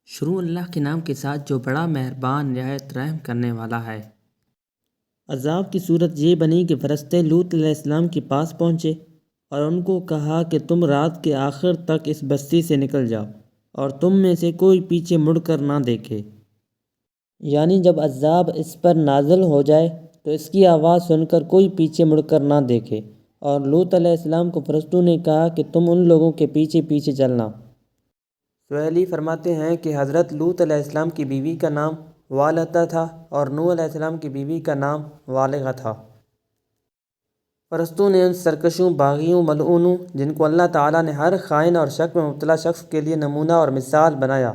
شروع اللہ کے نام کے ساتھ جو بڑا مہربان نہایت رحم کرنے والا ہے۔ عذاب کی صورت یہ بنی کہ فرشتے لوط علیہ السلام کے پاس پہنچے اور ان کو کہا کہ تم رات کے آخر تک اس بستی سے نکل جاؤ اور تم میں سے کوئی پیچھے مڑ کر نہ دیکھے، یعنی جب عذاب اس پر نازل ہو جائے تو اس کی آواز سن کر کوئی پیچھے مڑ کر نہ دیکھے۔ اور لوط علیہ السلام کو فرشتوں نے کہا کہ تم ان لوگوں کے پیچھے پیچھے چلنا۔ سہیلی فرماتے ہیں کہ حضرت لوط علیہ السلام کی بیوی کا نام والدہ تھا اور نوح علیہ السلام کی بیوی کا نام والغہ تھا۔ فرشتوں نے ان سرکشوں، باغیوں، ملعونوں، جن کو اللہ تعالیٰ نے ہر خائن اور شک میں مبتلا شخص کے لیے نمونہ اور مثال بنایا،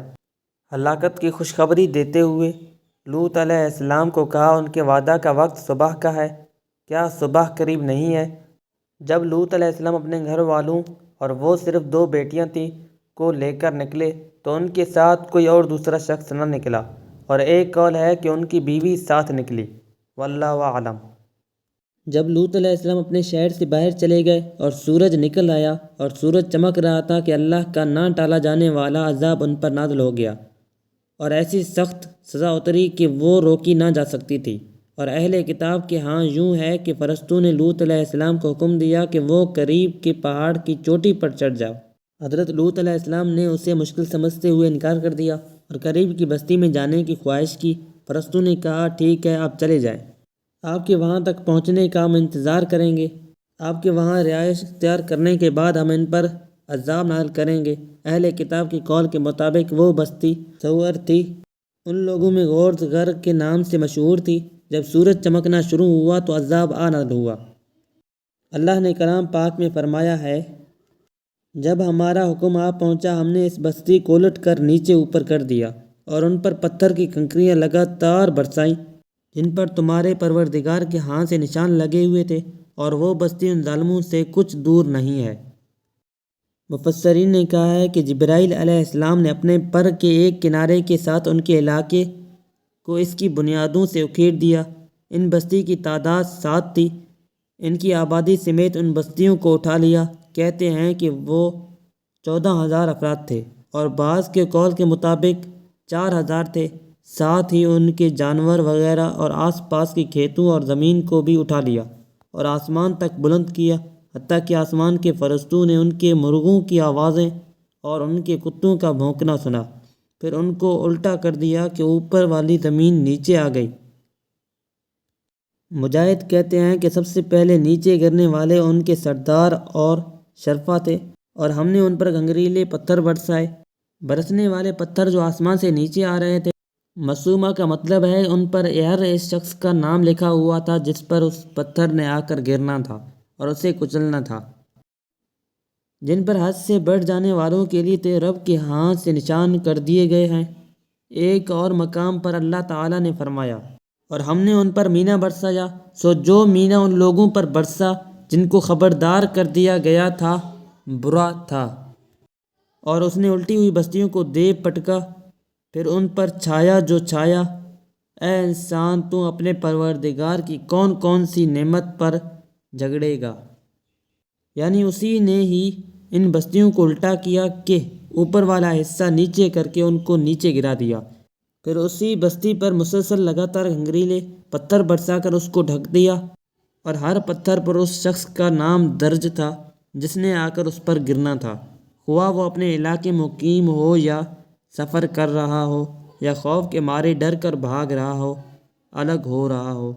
ہلاکت کی خوشخبری دیتے ہوئے لوط علیہ السلام کو کہا ان کے وعدہ کا وقت صبح کا ہے، کیا صبح قریب نہیں ہے؟ جب لوط علیہ السلام اپنے گھر والوں اور وہ صرف 2 بیٹیاں تھیں کو لے کر نکلے تو ان کے ساتھ کوئی اور دوسرا شخص نہ نکلا، اور ایک قول ہے کہ ان کی بیوی ساتھ نکلی، واللہ اعلم۔ جب لوط علیہ السلام اپنے شہر سے باہر چلے گئے اور سورج نکل آیا اور سورج چمک رہا تھا کہ اللہ کا نہ ٹالا جانے والا عذاب ان پر نازل ہو گیا اور ایسی سخت سزا اتری کہ وہ روکی نہ جا سکتی تھی۔ اور اہل کتاب کے ہاں یوں ہے کہ فرشتوں نے لوط علیہ السلام کو حکم دیا کہ وہ قریب کے پہاڑ کی چوٹی پر چڑھ جاؤ۔ حضرت لوط علیہ السلام نے اسے مشکل سمجھتے ہوئے انکار کر دیا اور قریب کی بستی میں جانے کی خواہش کی۔ فرشتوں نے کہا ٹھیک ہے، آپ چلے جائیں، آپ کے وہاں تک پہنچنے کا ہم انتظار کریں گے، آپ کے وہاں رہائش اختیار کرنے کے بعد ہم ان پر عذاب نازل کریں گے۔ اہل کتاب کے قول کے مطابق وہ بستی سور تھی، ان لوگوں میں غور غر کے نام سے مشہور تھی۔ جب سورج چمکنا شروع ہوا تو عذاب نازل ہوا۔ اللہ نے کلام پاک میں فرمایا ہے، جب ہمارا حکم پہنچا ہم نے اس بستی کو الٹ کر نیچے اوپر کر دیا اور ان پر پتھر کی کنکریاں لگاتار برسائیں جن پر تمہارے پروردگار کے ہاں سے نشان لگے ہوئے تھے، اور وہ بستی ان ظالموں سے کچھ دور نہیں ہے۔ مفسرین نے کہا ہے کہ جبرائیل علیہ السلام نے اپنے پر کے ایک کنارے کے ساتھ ان کے علاقے کو اس کی بنیادوں سے اکھیڑ دیا۔ ان بستی کی تعداد 7 تھی، ان کی آبادی سمیت ان بستیوں کو اٹھا لیا۔ کہتے ہیں کہ وہ 14,000 افراد تھے اور بعض کے قول کے مطابق 4,000 تھے، ساتھ ہی ان کے جانور وغیرہ اور آس پاس کے کھیتوں اور زمین کو بھی اٹھا لیا اور آسمان تک بلند کیا، حتیٰ کہ آسمان کے فرشتوں نے ان کے مرغوں کی آوازیں اور ان کے کتوں کا بھونکنا سنا، پھر ان کو الٹا کر دیا کہ اوپر والی زمین نیچے آ گئی۔ مجاہد کہتے ہیں کہ سب سے پہلے نیچے گرنے والے ان کے سردار اور شرفا تھے، اور ہم نے ان پر گنگریلے پتھر برسائے۔ برسنے والے پتھر جو آسمان سے نیچے آ رہے تھے، مسومہ کا مطلب ہے ان پر ہر اس شخص کا نام لکھا ہوا تھا جس پر اس پتھر نے آ کر گرنا تھا اور اسے کچلنا تھا۔ جن پر حد سے بڑھ جانے والوں کے لیے تیرے رب کے ہاں سے نشان کر دیے گئے ہیں۔ ایک اور مقام پر اللہ تعالیٰ نے فرمایا، اور ہم نے ان پر مینا برسایا، سو جو مینا ان لوگوں پر برسا جن کو خبردار کر دیا گیا تھا برا تھا، اور اس نے الٹی ہوئی بستیوں کو دے پٹکا، پھر ان پر چھایا جو چھایا۔ اے انسان، تو اپنے پروردگار کی کون کون سی نعمت پر جھگڑے گا؟ یعنی اسی نے ہی ان بستیوں کو الٹا کیا کہ اوپر والا حصہ نیچے کر کے ان کو نیچے گرا دیا، پھر اسی بستی پر مسلسل لگاتار گنگریلے پتھر برسا کر اس کو ڈھک دیا، اور ہر پتھر پر اس شخص کا نام درج تھا جس نے آ کر اس پر گرنا تھا، خواہ وہ اپنے علاقے مقیم ہو یا سفر کر رہا ہو یا خوف کے مارے ڈر کر بھاگ رہا ہو، الگ ہو رہا ہو۔